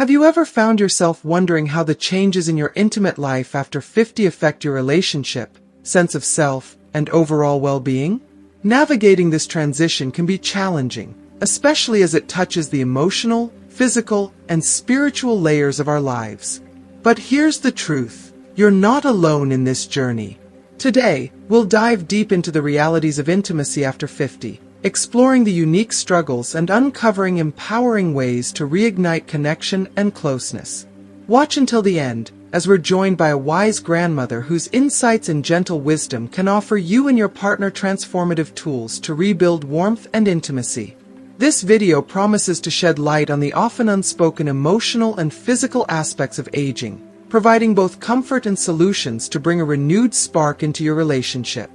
Have you ever found yourself wondering how the changes in your intimate life after 50 affect your relationship, sense of self, and overall well-being? Navigating this transition can be challenging, especially as it touches the emotional, physical, and spiritual layers of our lives. But here's the truth: you're not alone in this journey. Today, we'll dive deep into the realities of intimacy after 50, exploring the unique struggles and uncovering empowering ways to reignite connection and closeness. Watch until the end, as we're joined by a wise grandmother whose insights and gentle wisdom can offer you and your partner transformative tools to rebuild warmth and intimacy. This video promises to shed light on the often unspoken emotional and physical aspects of aging, providing both comfort and solutions to bring a renewed spark into your relationship.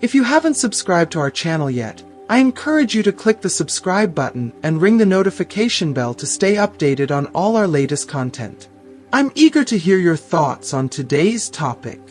If you haven't subscribed to our channel yet, I encourage you to click the subscribe button and ring the notification bell to stay updated on all our latest content. I'm eager to hear your thoughts on today's topic.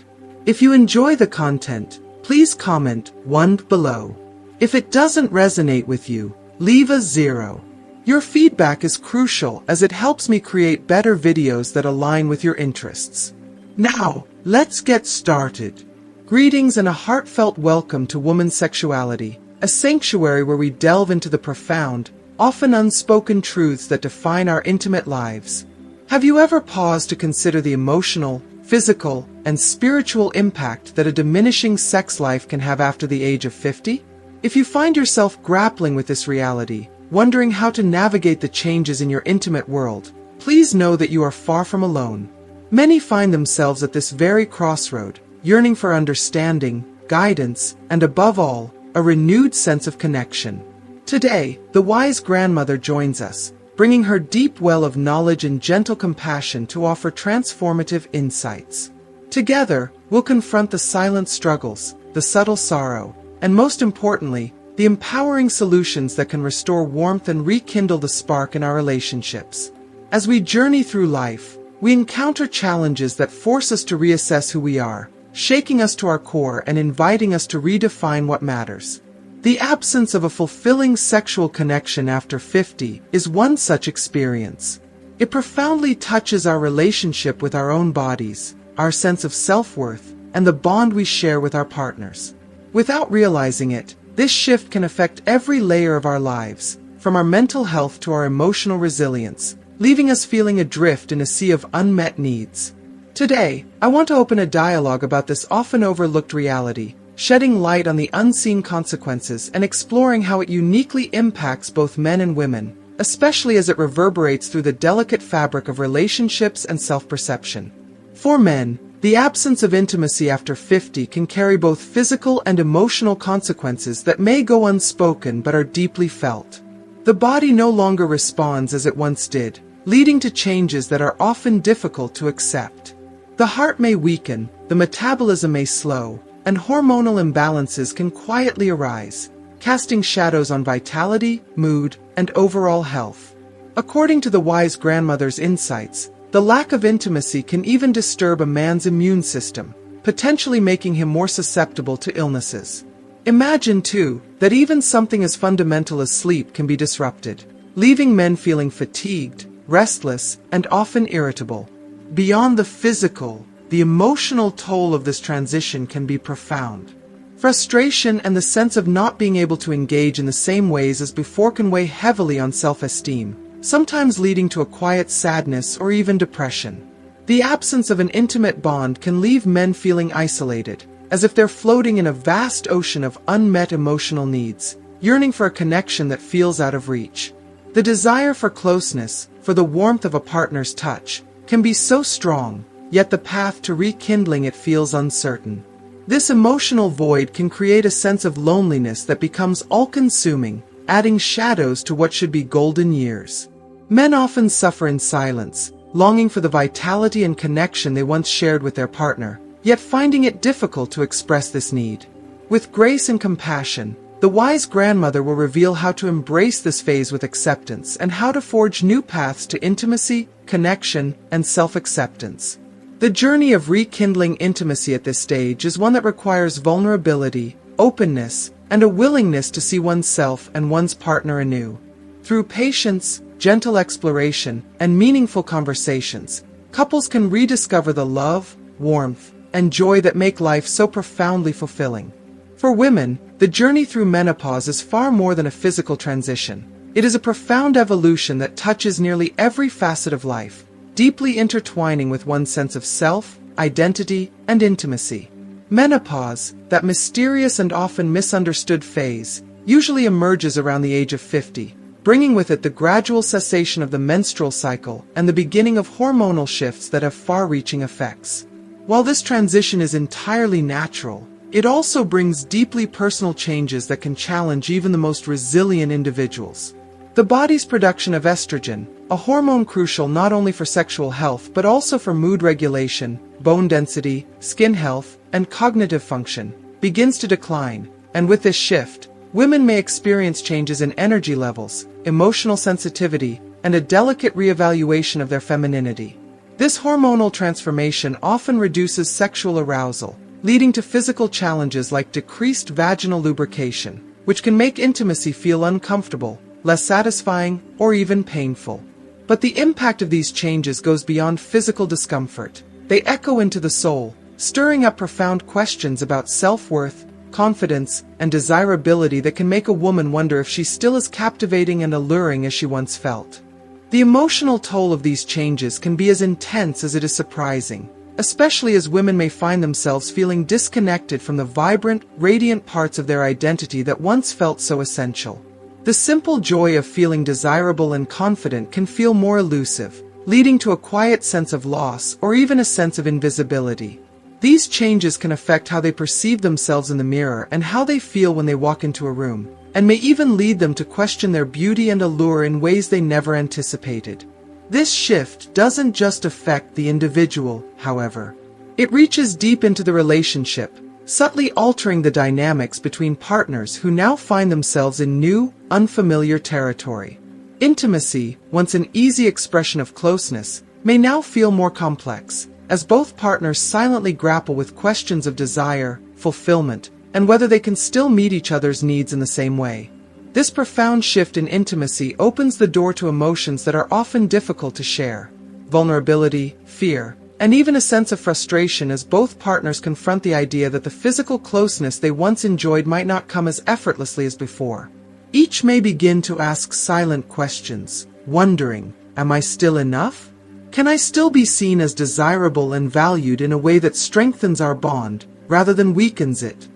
If you enjoy the content, please comment 1 below. If it doesn't resonate with you, leave a 0. Your feedback is crucial as it helps me create better videos that align with your interests. Now, let's get started. Greetings and a heartfelt welcome to Woman's Sexuality, a sanctuary where we delve into the profound, often unspoken truths that define our intimate lives. Have you ever paused to consider the emotional, physical, and spiritual impact that a diminishing sex life can have after the age of 50? If you find yourself grappling with this reality, wondering how to navigate the changes in your intimate world, please know that you are far from alone. Many find themselves at this very crossroad, yearning for understanding, guidance, and above all, a renewed sense of connection. Today, the wise grandmother joins us, bringing her deep well of knowledge and gentle compassion to offer transformative insights. Together, we'll confront the silent struggles, the subtle sorrow, and most importantly, the empowering solutions that can restore warmth and rekindle the spark in our relationships. As we journey through life, we encounter challenges that force us to reassess who we are, shaking us to our core and inviting us to redefine what matters. The absence of a fulfilling sexual connection after 50 is one such experience. It profoundly touches our relationship with our own bodies, our sense of self-worth, and the bond we share with our partners. Without realizing it, this shift can affect every layer of our lives, from our mental health to our emotional resilience, leaving us feeling adrift in a sea of unmet needs. Today, I want to open a dialogue about this often overlooked reality, shedding light on the unseen consequences and exploring how it uniquely impacts both men and women, especially as it reverberates through the delicate fabric of relationships and self-perception. For men, the absence of intimacy after 50 can carry both physical and emotional consequences that may go unspoken but are deeply felt. The body no longer responds as it once did, leading to changes that are often difficult to accept. The heart may weaken, the metabolism may slow, and hormonal imbalances can quietly arise, casting shadows on vitality, mood, and overall health. According to the wise grandmother's insights, the lack of intimacy can even disturb a man's immune system, potentially making him more susceptible to illnesses. Imagine, too, that even something as fundamental as sleep can be disrupted, leaving men feeling fatigued, restless, and often irritable. Beyond the physical, the emotional toll of this transition can be profound. Frustration and the sense of not being able to engage in the same ways as before can weigh heavily on self-esteem, sometimes leading to a quiet sadness or even depression. The absence of an intimate bond can leave men feeling isolated, as if they're floating in a vast ocean of unmet emotional needs, yearning for a connection that feels out of reach. The desire for closeness, for the warmth of a partner's touch, can be so strong, yet the path to rekindling it feels uncertain. This emotional void can create a sense of loneliness that becomes all-consuming, adding shadows to what should be golden years. Men often suffer in silence, longing for the vitality and connection they once shared with their partner, yet finding it difficult to express this need. With grace and compassion, the wise grandmother will reveal how to embrace this phase with acceptance and how to forge new paths to intimacy, connection, and self-acceptance. The journey of rekindling intimacy at this stage is one that requires vulnerability, openness, and a willingness to see oneself and one's partner anew. Through patience, gentle exploration, and meaningful conversations, couples can rediscover the love, warmth, and joy that make life so profoundly fulfilling. For women, the journey through menopause is far more than a physical transition. It is a profound evolution that touches nearly every facet of life, deeply intertwining with one's sense of self, identity, and intimacy. Menopause, that mysterious and often misunderstood phase, usually emerges around the age of 50, bringing with it the gradual cessation of the menstrual cycle and the beginning of hormonal shifts that have far-reaching effects. While this transition is entirely natural, it also brings deeply personal changes that can challenge even the most resilient individuals. The body's production of estrogen, a hormone crucial not only for sexual health but also for mood regulation, bone density, skin health, and cognitive function, begins to decline, and with this shift, women may experience changes in energy levels, emotional sensitivity, and a delicate reevaluation of their femininity. This hormonal transformation often reduces sexual arousal, leading to physical challenges like decreased vaginal lubrication, which can make intimacy feel uncomfortable, less satisfying, or even painful. But the impact of these changes goes beyond physical discomfort. They echo into the soul, stirring up profound questions about self-worth, confidence, and desirability that can make a woman wonder if she's still as captivating and alluring as she once felt. The emotional toll of these changes can be as intense as it is surprising, especially as women may find themselves feeling disconnected from the vibrant, radiant parts of their identity that once felt so essential. The simple joy of feeling desirable and confident can feel more elusive, leading to a quiet sense of loss or even a sense of invisibility. These changes can affect how they perceive themselves in the mirror and how they feel when they walk into a room, and may even lead them to question their beauty and allure in ways they never anticipated. This shift doesn't just affect the individual, however. It reaches deep into the relationship, subtly altering the dynamics between partners who now find themselves in new, unfamiliar territory. Intimacy, once an easy expression of closeness, may now feel more complex, as both partners silently grapple with questions of desire, fulfillment, and whether they can still meet each other's needs in the same way. This profound shift in intimacy opens the door to emotions that are often difficult to share: vulnerability, fear, and even a sense of frustration as both partners confront the idea that the physical closeness they once enjoyed might not come as effortlessly as before. Each may begin to ask silent questions, wondering, am I still enough? Can I still be seen as desirable and valued in a way that strengthens our bond, rather than weakens it?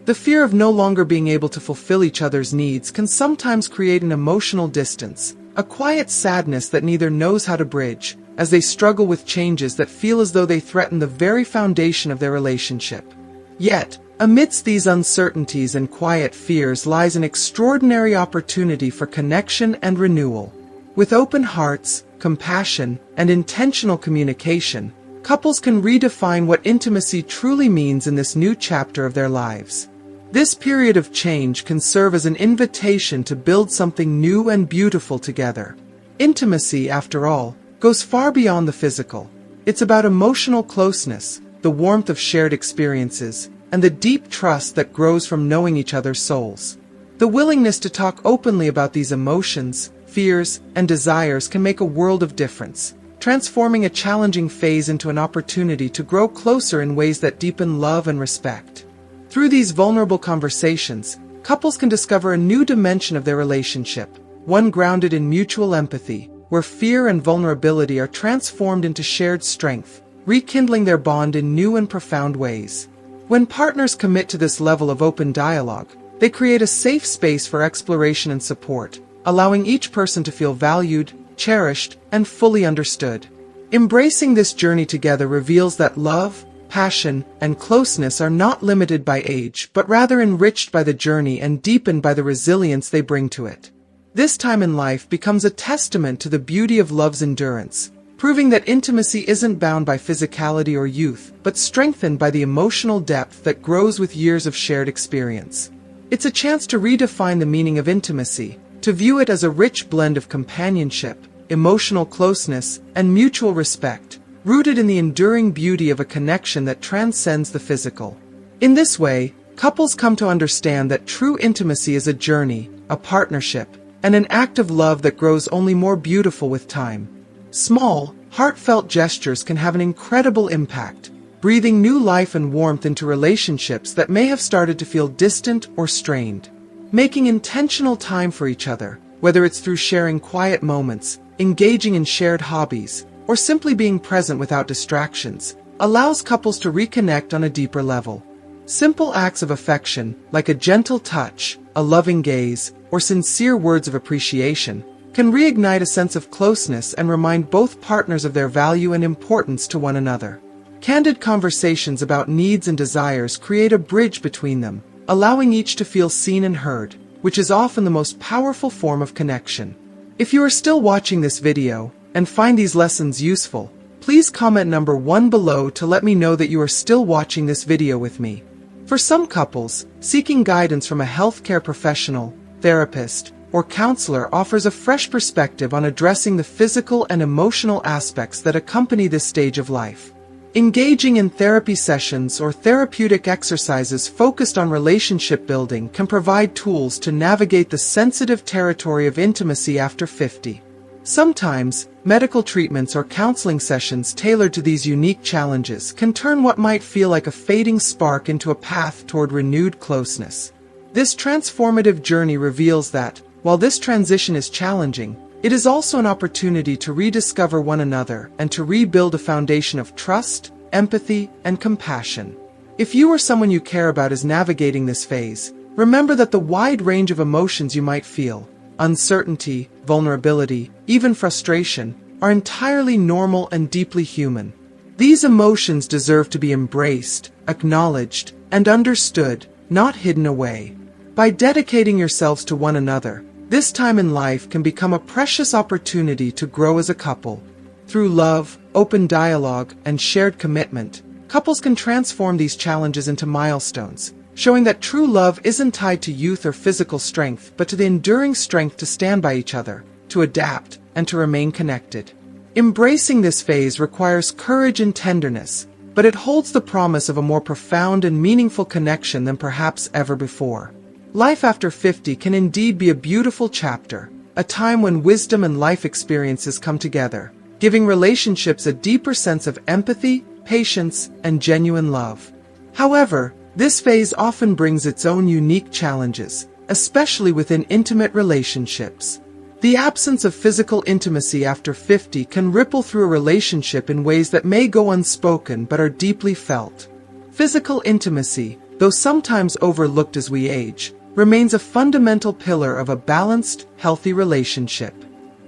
The fear of no longer being able to fulfill each other's needs can sometimes create an emotional distance, a quiet sadness that neither knows how to bridge, as they struggle with changes that feel as though they threaten the very foundation of their relationship. Yet, amidst these uncertainties and quiet fears lies an extraordinary opportunity for connection and renewal. With open hearts, compassion, and intentional communication, couples can redefine what intimacy truly means in this new chapter of their lives. This period of change can serve as an invitation to build something new and beautiful together. Intimacy, after all, goes far beyond the physical. It's about emotional closeness, the warmth of shared experiences, and the deep trust that grows from knowing each other's souls. The willingness to talk openly about these emotions, fears, and desires can make a world of difference, transforming a challenging phase into an opportunity to grow closer in ways that deepen love and respect. Through these vulnerable conversations, couples can discover a new dimension of their relationship, one grounded in mutual empathy, where fear and vulnerability are transformed into shared strength, rekindling their bond in new and profound ways. When partners commit to this level of open dialogue, they create a safe space for exploration and support, allowing each person to feel valued, cherished, and fully understood. Embracing this journey together reveals that love, passion, and closeness are not limited by age, but rather enriched by the journey and deepened by the resilience they bring to it. This time in life becomes a testament to the beauty of love's endurance, proving that intimacy isn't bound by physicality or youth, but strengthened by the emotional depth that grows with years of shared experience. It's a chance to redefine the meaning of intimacy, to view it as a rich blend of companionship, emotional closeness, and mutual respect, rooted in the enduring beauty of a connection that transcends the physical. In this way, couples come to understand that true intimacy is a journey, a partnership, and an act of love that grows only more beautiful with time. Small, heartfelt gestures can have an incredible impact, breathing new life and warmth into relationships that may have started to feel distant or strained. Making intentional time for each other, whether it's through sharing quiet moments, engaging in shared hobbies, or simply being present without distractions, allows couples to reconnect on a deeper level. Simple acts of affection, like a gentle touch, a loving gaze, or sincere words of appreciation, can reignite a sense of closeness and remind both partners of their value and importance to one another. Candid conversations about needs and desires create a bridge between them, allowing each to feel seen and heard, which is often the most powerful form of connection. If you are still watching this video and find these lessons useful, please comment number 1 below to let me know that you are still watching this video with me. For some couples, seeking guidance from a healthcare professional, therapist, or counselor offers a fresh perspective on addressing the physical and emotional aspects that accompany this stage of life. Engaging in therapy sessions or therapeutic exercises focused on relationship building can provide tools to navigate the sensitive territory of intimacy after 50. Sometimes, medical treatments or counseling sessions tailored to these unique challenges can turn what might feel like a fading spark into a path toward renewed closeness. This transformative journey reveals that, while this transition is challenging, it is also an opportunity to rediscover one another and to rebuild a foundation of trust, empathy, and compassion. If you or someone you care about is navigating this phase, remember that the wide range of emotions you might feel, uncertainty, vulnerability, even frustration, are entirely normal and deeply human. These emotions deserve to be embraced, acknowledged, and understood, not hidden away. By dedicating yourselves to one another, this time in life can become a precious opportunity to grow as a couple. Through love, open dialogue, and shared commitment, couples can transform these challenges into milestones, showing that true love isn't tied to youth or physical strength, but to the enduring strength to stand by each other, to adapt, and to remain connected. Embracing this phase requires courage and tenderness, but it holds the promise of a more profound and meaningful connection than perhaps ever before. Life after 50 can indeed be a beautiful chapter, a time when wisdom and life experiences come together, giving relationships a deeper sense of empathy, patience, and genuine love. However, this phase often brings its own unique challenges, especially within intimate relationships. The absence of physical intimacy after 50 can ripple through a relationship in ways that may go unspoken but are deeply felt. Physical intimacy, though sometimes overlooked as we age, remains a fundamental pillar of a balanced, healthy relationship.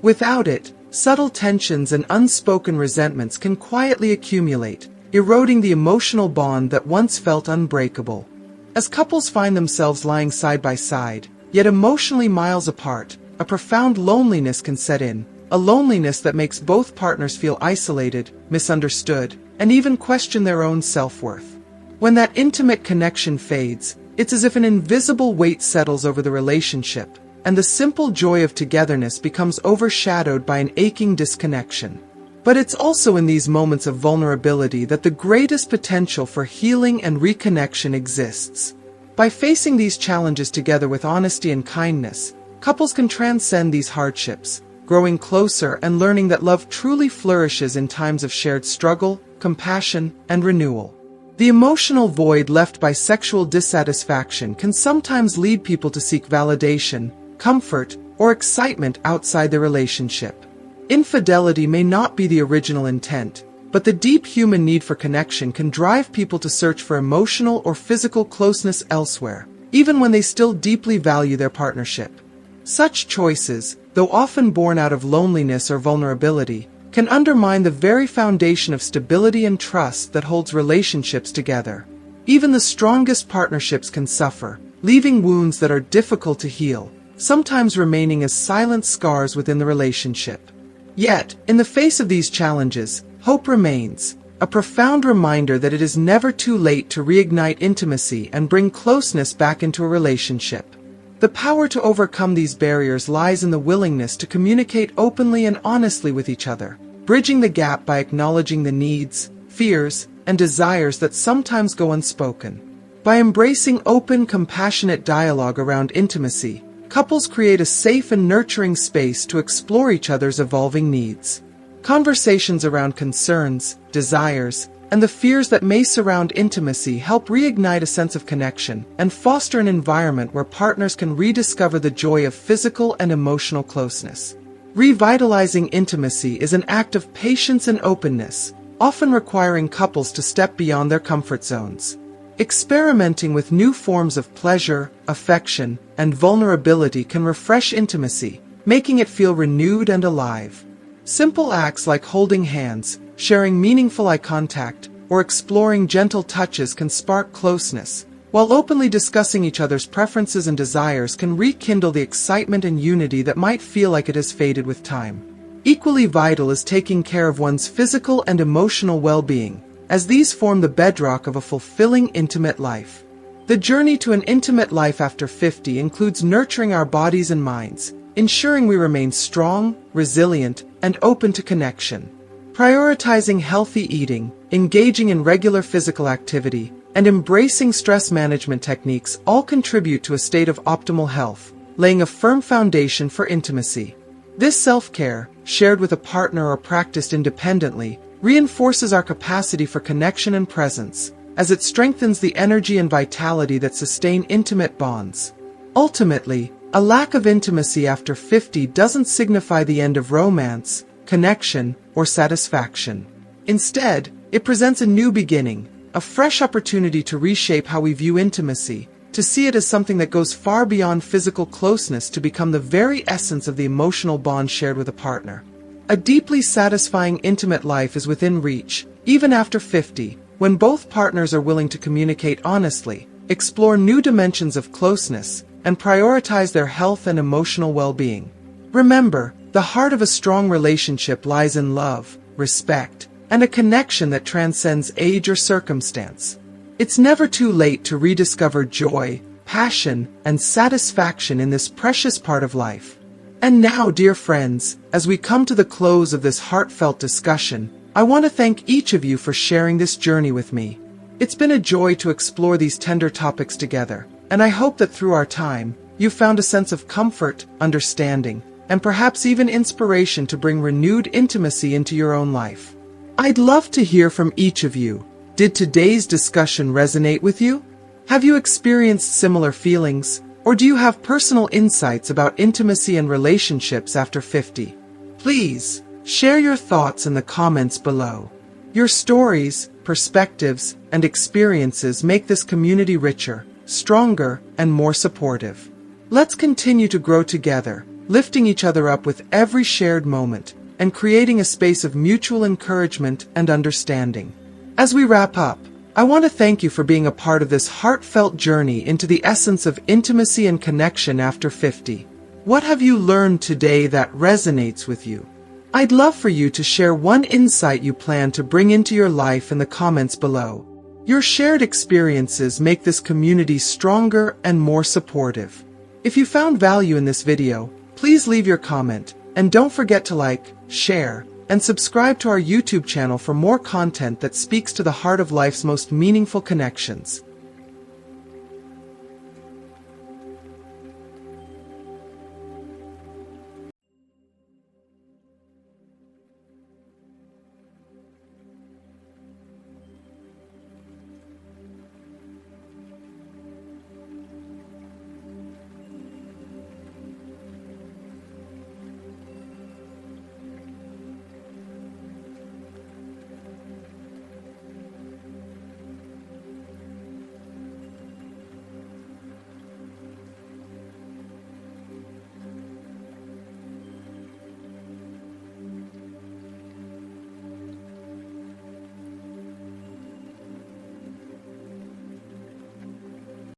Without it, subtle tensions and unspoken resentments can quietly accumulate, eroding the emotional bond that once felt unbreakable. As couples find themselves lying side by side, yet emotionally miles apart, a profound loneliness can set in, a loneliness that makes both partners feel isolated, misunderstood, and even question their own self-worth. When that intimate connection fades, it's as if an invisible weight settles over the relationship, and the simple joy of togetherness becomes overshadowed by an aching disconnection. But it's also in these moments of vulnerability that the greatest potential for healing and reconnection exists. By facing these challenges together with honesty and kindness, couples can transcend these hardships, growing closer and learning that love truly flourishes in times of shared struggle, compassion, and renewal. The emotional void left by sexual dissatisfaction can sometimes lead people to seek validation, comfort, or excitement outside their relationship. Infidelity may not be the original intent, but the deep human need for connection can drive people to search for emotional or physical closeness elsewhere, even when they still deeply value their partnership. Such choices, though often born out of loneliness or vulnerability, can undermine the very foundation of stability and trust that holds relationships together. Even the strongest partnerships can suffer, leaving wounds that are difficult to heal, sometimes remaining as silent scars within the relationship. Yet, in the face of these challenges, hope remains, a profound reminder that it is never too late to reignite intimacy and bring closeness back into a relationship. The power to overcome these barriers lies in the willingness to communicate openly and honestly with each other, bridging the gap by acknowledging the needs, fears, and desires that sometimes go unspoken. By embracing open, compassionate dialogue around intimacy, couples create a safe and nurturing space to explore each other's evolving needs. Conversations around concerns, desires, and the fears that may surround intimacy help reignite a sense of connection and foster an environment where partners can rediscover the joy of physical and emotional closeness. Revitalizing intimacy is an act of patience and openness, often requiring couples to step beyond their comfort zones. Experimenting with new forms of pleasure, affection, and vulnerability can refresh intimacy, making it feel renewed and alive. Simple acts like holding hands, sharing meaningful eye contact, or exploring gentle touches can spark closeness, while openly discussing each other's preferences and desires can rekindle the excitement and unity that might feel like it has faded with time. Equally vital is taking care of one's physical and emotional well-being, as these form the bedrock of a fulfilling intimate life. The journey to an intimate life after 50 includes nurturing our bodies and minds, ensuring we remain strong, resilient, and open to connection. Prioritizing healthy eating, engaging in regular physical activity, and embracing stress management techniques all contribute to a state of optimal health, laying a firm foundation for intimacy. This self-care, shared with a partner or practiced independently, reinforces our capacity for connection and presence, as it strengthens the energy and vitality that sustain intimate bonds. Ultimately, a lack of intimacy after 50 doesn't signify the end of romance, connection, or satisfaction. Instead, it presents a new beginning, a fresh opportunity to reshape how we view intimacy, to see it as something that goes far beyond physical closeness to become the very essence of the emotional bond shared with a partner. A deeply satisfying intimate life is within reach, even after 50, when both partners are willing to communicate honestly, explore new dimensions of closeness, and prioritize their health and emotional well-being. Remember, the heart of a strong relationship lies in love, respect, and a connection that transcends age or circumstance. It's never too late to rediscover joy, passion, and satisfaction in this precious part of life. And now, dear friends, as we come to the close of this heartfelt discussion, I want to thank each of you for sharing this journey with me. It's been a joy to explore these tender topics together, and I hope that through our time, you found a sense of comfort, understanding, and perhaps even inspiration to bring renewed intimacy into your own life. I'd love to hear from each of you. Did today's discussion resonate with you? Have you experienced similar feelings, or do you have personal insights about intimacy and relationships after 50? Please, share your thoughts in the comments below. Your stories, perspectives, and experiences make this community richer, stronger, and more supportive. Let's continue to grow together, lifting each other up with every shared moment, and creating a space of mutual encouragement and understanding. As we wrap up, I want to thank you for being a part of this heartfelt journey into the essence of intimacy and connection after 50. What have you learned today that resonates with you? I'd love for you to share one insight you plan to bring into your life in the comments below. Your shared experiences make this community stronger and more supportive. If you found value in this video, please leave your comment, and don't forget to like, share, and subscribe to our YouTube channel for more content that speaks to the heart of life's most meaningful connections.